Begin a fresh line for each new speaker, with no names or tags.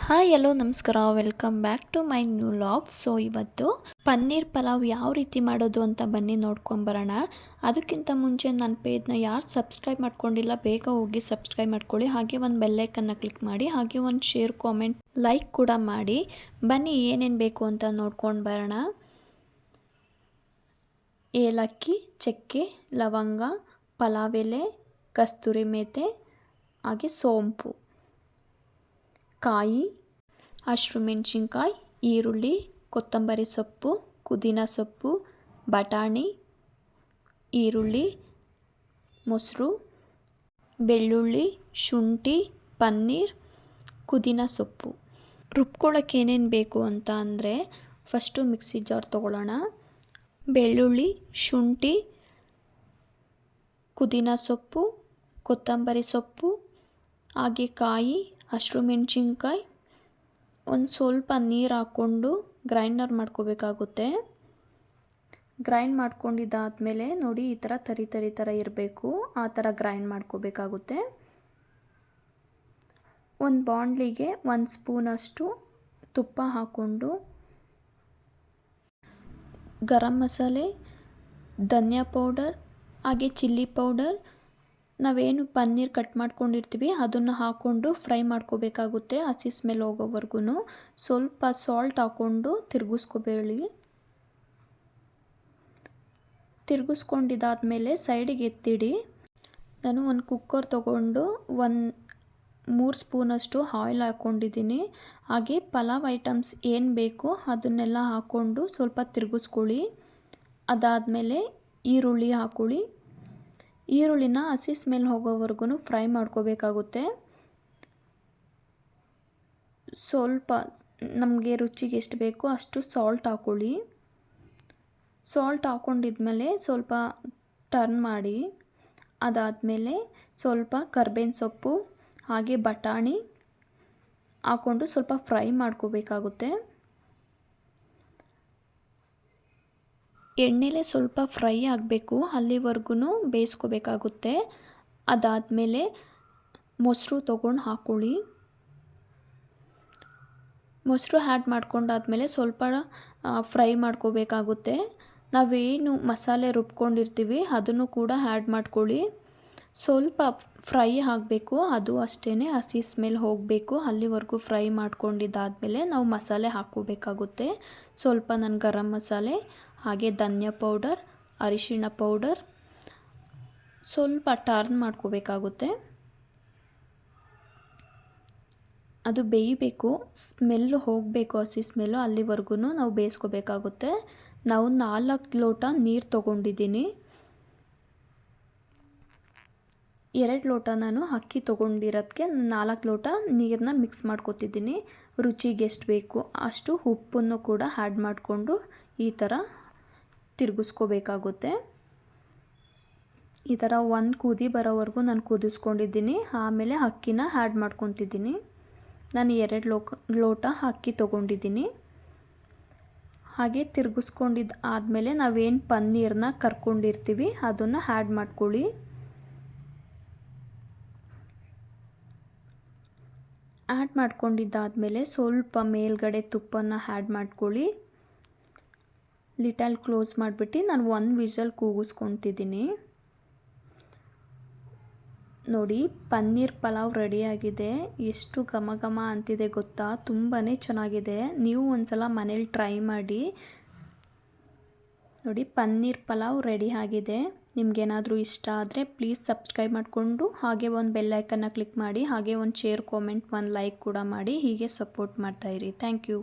Hi hello ನಮಸ್ಕಾರ, welcome back to my new vlog. So ಇವತ್ತು ಪನ್ನೀರ್ ಪಲಾವ್ ಯಾವ ರೀತಿ ಮಾಡೋದು ಅಂತ ಬನ್ನಿ ನೋಡ್ಕೊಂಬರೋಣ. ಅದಕ್ಕಿಂತ ಮುಂಚೆ ನನ್ನ ಪೇಜ್ನ ಯಾರು ಸಬ್ಸ್ಕ್ರೈಬ್ ಮಾಡ್ಕೊಂಡಿಲ್ಲ ಬೇಗ ಹೋಗಿ ಸಬ್ಸ್ಕ್ರೈಬ್ ಮಾಡ್ಕೊಳ್ಳಿ. ಹಾಗೆ ಒಂದು ಬೆಲ್ಲೈಕನ್ನ ಕ್ಲಿಕ್ ಮಾಡಿ, ಹಾಗೆ ಒಂದು ಶೇರ್, ಕಾಮೆಂಟ್, ಲೈಕ್ ಕೂಡ ಮಾಡಿ. ಬನ್ನಿ ಏನೇನು ಬೇಕು ಅಂತ ನೋಡ್ಕೊಂಡು ಬರೋಣ. ಏಲಕ್ಕಿ, ಚಕ್ಕೆ, ಲವಂಗ, ಪಲಾವ್ ಎಲೆ, ಕಸ್ತೂರಿ ಮೇಥಿ, ಹಾಗೆ ಸೋಂಪು, ಕಾಯಿ, ಹಸಿಮೆಣಸಿನ್ಕಾಯಿ, ಈರುಳ್ಳಿ, ಕೊತ್ತಂಬರಿ ಸೊಪ್ಪು, ಪುದೀನ ಸೊಪ್ಪು, ಬಟಾಣಿ, ಈರುಳ್ಳಿ, ಮೊಸರು, ಬೆಳ್ಳುಳ್ಳಿ, ಶುಂಠಿ, ಪನ್ನೀರ್, ಪುದೀನ ಸೊಪ್ಪು. ರುಬ್ಕೊಳ್ಳೋಕೆ ಏನೇನು ಬೇಕು ಅಂತ ಅಂದರೆ, ಫಸ್ಟು ಮಿಕ್ಸಿ ಜಾರ್ ತೊಗೊಳ್ಳೋಣ. ಬೆಳ್ಳುಳ್ಳಿ, ಶುಂಠಿ, ಪುದೀನ ಸೊಪ್ಪು, ಕೊತ್ತಂಬರಿ ಸೊಪ್ಪು, ಹಾಗೆ ಕಾಯಿ, ಹಸಿಮೆಣಸಿನ್ಕಾಯಿ, ಒಂದು ಸ್ವಲ್ಪ ನೀರು ಹಾಕ್ಕೊಂಡು ಗ್ರೈಂಡರ್ ಮಾಡ್ಕೋಬೇಕಾಗುತ್ತೆ. ಗ್ರೈಂಡ್ ಮಾಡ್ಕೊಂಡಿದ್ದಾದಮೇಲೆ ನೋಡಿ, ಈ ಥರ ತರಿ ಥರ ಇರಬೇಕು, ಆ ಥರ ಗ್ರೈಂಡ್ ಮಾಡ್ಕೋಬೇಕಾಗುತ್ತೆ. ಒಂದು ಬಾಣಲಿಗೆ 1 ಸ್ಪೂನಷ್ಟು ತುಪ್ಪ ಹಾಕ್ಕೊಂಡು ಗರಂ ಮಸಾಲೆ, ಧನಿಯಾ ಪೌಡರ್, ಹಾಗೆ ಚಿಲ್ಲಿ ಪೌಡರ್, ನಾವೇನು ಪನ್ನೀರ್ ಕಟ್ ಮಾಡ್ಕೊಂಡಿರ್ತೀವಿ ಅದನ್ನು ಹಾಕ್ಕೊಂಡು ಫ್ರೈ ಮಾಡ್ಕೋಬೇಕಾಗುತ್ತೆ ಹಸಿ ಸ್ಮೆಲ್ ಹೋಗೋವರೆಗೂ. ಸ್ವಲ್ಪ ಸಾಲ್ಟ್ ಹಾಕ್ಕೊಂಡು ತಿರುಗಿಸ್ಕೊಂಡಿದ್ದಾದಮೇಲೆ ಸೈಡಿಗೆ ಎತ್ತಿಡಿ. ನಾನು ಒಂದು ಕುಕ್ಕರ್ ತೊಗೊಂಡು 3 ಸ್ಪೂನಷ್ಟು ಆಯಿಲ್ ಹಾಕ್ಕೊಂಡಿದ್ದೀನಿ. ಹಾಗೆ ಪಲಾವ್ ಐಟಮ್ಸ್ ಏನು ಬೇಕೋ ಅದನ್ನೆಲ್ಲ ಹಾಕ್ಕೊಂಡು ಸ್ವಲ್ಪ ತಿರುಗಿಸ್ಕೊಳ್ಳಿ. ಅದಾದಮೇಲೆ ಈರುಳ್ಳಿ ಹಾಕ್ಕೊಳ್ಳಿ. ಈರುಳ್ಳಿನ ಹಸಿ ಸ್ಮೆಲ್ ಹೋಗೋವರೆಗೂ ಫ್ರೈ ಮಾಡ್ಕೋಬೇಕಾಗುತ್ತೆ. ಸ್ವಲ್ಪ ನಮಗೆ ರುಚಿಗೆ ಎಷ್ಟು ಬೇಕೋ ಅಷ್ಟು ಸಾಲ್ಟ್ ಹಾಕ್ಕೊಳ್ಳಿ. ಸಾಲ್ಟ್ ಹಾಕ್ಕೊಂಡಿದ್ಮೇಲೆ ಸ್ವಲ್ಪ ಟರ್ನ್ ಮಾಡಿ. ಅದಾದಮೇಲೆ ಸ್ವಲ್ಪ ಕರ್ಬೇವಿನ ಸೊಪ್ಪು, ಹಾಗೆ ಬಟಾಣಿ ಹಾಕ್ಕೊಂಡು ಸ್ವಲ್ಪ ಫ್ರೈ ಮಾಡ್ಕೋಬೇಕಾಗುತ್ತೆ. ಎಣ್ಣೆಲೇ ಸ್ವಲ್ಪ ಫ್ರೈ ಆಗಬೇಕು, ಅಲ್ಲಿವರೆಗೂ ಬೇಯಿಸ್ಕೋಬೇಕಾಗುತ್ತೆ. ಅದಾದಮೇಲೆ ಮೊಸರು ತೊಗೊಂಡು ಹಾಕ್ಕೊಳ್ಳಿ. ಮೊಸರು ಆ್ಯಡ್ ಮಾಡ್ಕೊಂಡಾದ್ಮೇಲೆ ಸ್ವಲ್ಪ ಫ್ರೈ ಮಾಡ್ಕೋಬೇಕಾಗುತ್ತೆ. ನಾವೇನು ಮಸಾಲೆ ರುಬ್ಕೊಂಡಿರ್ತೀವಿ ಅದನ್ನು ಕೂಡ ಆ್ಯಡ್ ಮಾಡ್ಕೊಳ್ಳಿ. ಸ್ವಲ್ಪ ಫ್ರೈ ಆಗಬೇಕು, ಅದು ಅಷ್ಟೇ, ಹಸಿ ಸ್ಮೆಲ್ ಹೋಗಬೇಕು, ಅಲ್ಲಿವರೆಗೂ ಫ್ರೈ ಮಾಡ್ಕೊಂಡಿದ್ದಾದಮೇಲೆ ನಾವು ಮಸಾಲೆ ಹಾಕ್ಕೋಬೇಕಾಗುತ್ತೆ. ಸ್ವಲ್ಪ ನಾನು ಗರಂ ಮಸಾಲೆ, ಹಾಗೆ ಧನಿಯಾ ಪೌಡರ್, ಅರಿಶಿಣ ಪೌಡರ್, ಸ್ವಲ್ಪ ಟರ್ನ್ ಮಾಡ್ಕೋಬೇಕಾಗುತ್ತೆ. ಅದು ಬೇಯಬೇಕು, ಸ್ಮೆಲ್ ಹೋಗಬೇಕು, ಹಸಿ ಸ್ಮೆಲ್ಲು, ಅಲ್ಲಿವರೆಗೂ ನಾವು ಬೇಯಿಸ್ಕೋಬೇಕಾಗುತ್ತೆ. ನಾವು 4 ಲೋಟ ನೀರು ತೊಗೊಂಡಿದ್ದೀನಿ. 2 ಲೋಟ ನಾನು ಅಕ್ಕಿ ತೊಗೊಂಡಿರೋದಕ್ಕೆ 4 ಲೋಟ ನೀರನ್ನ ಮಿಕ್ಸ್ ಮಾಡ್ಕೊತಿದ್ದೀನಿ. ರುಚಿಗೆ ಎಷ್ಟು ಬೇಕು ಅಷ್ಟು ಉಪ್ಪನ್ನು ಕೂಡ ಆ್ಯಡ್ ಮಾಡಿಕೊಂಡು ಈ ಥರ ತಿರುಗಿಸ್ಕೋಬೇಕಾಗುತ್ತೆ. ಈ ಥರ ಒಂದು ಕುದಿ ಬರೋವರೆಗೂ ನಾನು ಕುದಿಸ್ಕೊಂಡಿದ್ದೀನಿ. ಆಮೇಲೆ ಅಕ್ಕಿನ ಆ್ಯಡ್ ಮಾಡ್ಕೊತಿದ್ದೀನಿ. ನಾನು 2 ಲೋಟ ಅಕ್ಕಿ ತೊಗೊಂಡಿದ್ದೀನಿ. ಹಾಗೆ ತಿರುಗಿಸ್ಕೊಂಡಿದ್ದು ಆದಮೇಲೆ ನಾವೇನು ಪನ್ನೀರನ್ನ ಕರ್ಕೊಂಡಿರ್ತೀವಿ ಅದನ್ನು ಆ್ಯಡ್ ಮಾಡ್ಕೊಳ್ಳಿ. ಆ್ಯಡ್ ಮಾಡ್ಕೊಂಡಿದ್ದಾದಮೇಲೆ ಸ್ವಲ್ಪ ಮೇಲ್ಗಡೆ ತುಪ್ಪನ ಆ್ಯಡ್ ಮಾಡ್ಕೊಳ್ಳಿ. ಲಿಟಲ್ ಕ್ಲೋಸ್ ಮಾಡಿಬಿಟ್ಟು ನಾನು 1 ವಿಷಲ್ ಕೂಗಿಸ್ಕೊತಿದ್ದೀನಿ. ನೋಡಿ, ಪನ್ನೀರ್ ಪಲಾವ್ ರೆಡಿಯಾಗಿದೆ. ಎಷ್ಟು ಘಮ ಘಮ ಅಂತಿದೆ ಗೊತ್ತಾ, ತುಂಬಾ ಚೆನ್ನಾಗಿದೆ. ನೀವು ಒಂದ್ಸಲ ಮನೇಲಿ ಟ್ರೈ ಮಾಡಿ ನೋಡಿ. ಪನ್ನೀರ್ ಪಲಾವ್ ರೆಡಿ ಆಗಿದೆ. ನಿಮಗೇನಾದರೂ ಇಷ್ಟ ಆದರೆ ಪ್ಲೀಸ್ ಸಬ್ಸ್ಕ್ರೈಬ್ ಮಾಡಿಕೊಂಡು, ಹಾಗೆ ಒಂದು ಬೆಲ್ ಐಕನ್ನ ಕ್ಲಿಕ್ ಮಾಡಿ, ಹಾಗೆ ಒಂದು ಶೇರ್, ಕಾಮೆಂಟ್, ಒಂದು ಲೈಕ್ ಕೂಡ ಮಾಡಿ. ಹೀಗೆ ಸಪೋರ್ಟ್ ಮಾಡ್ತಾಯಿರಿ. Thank you.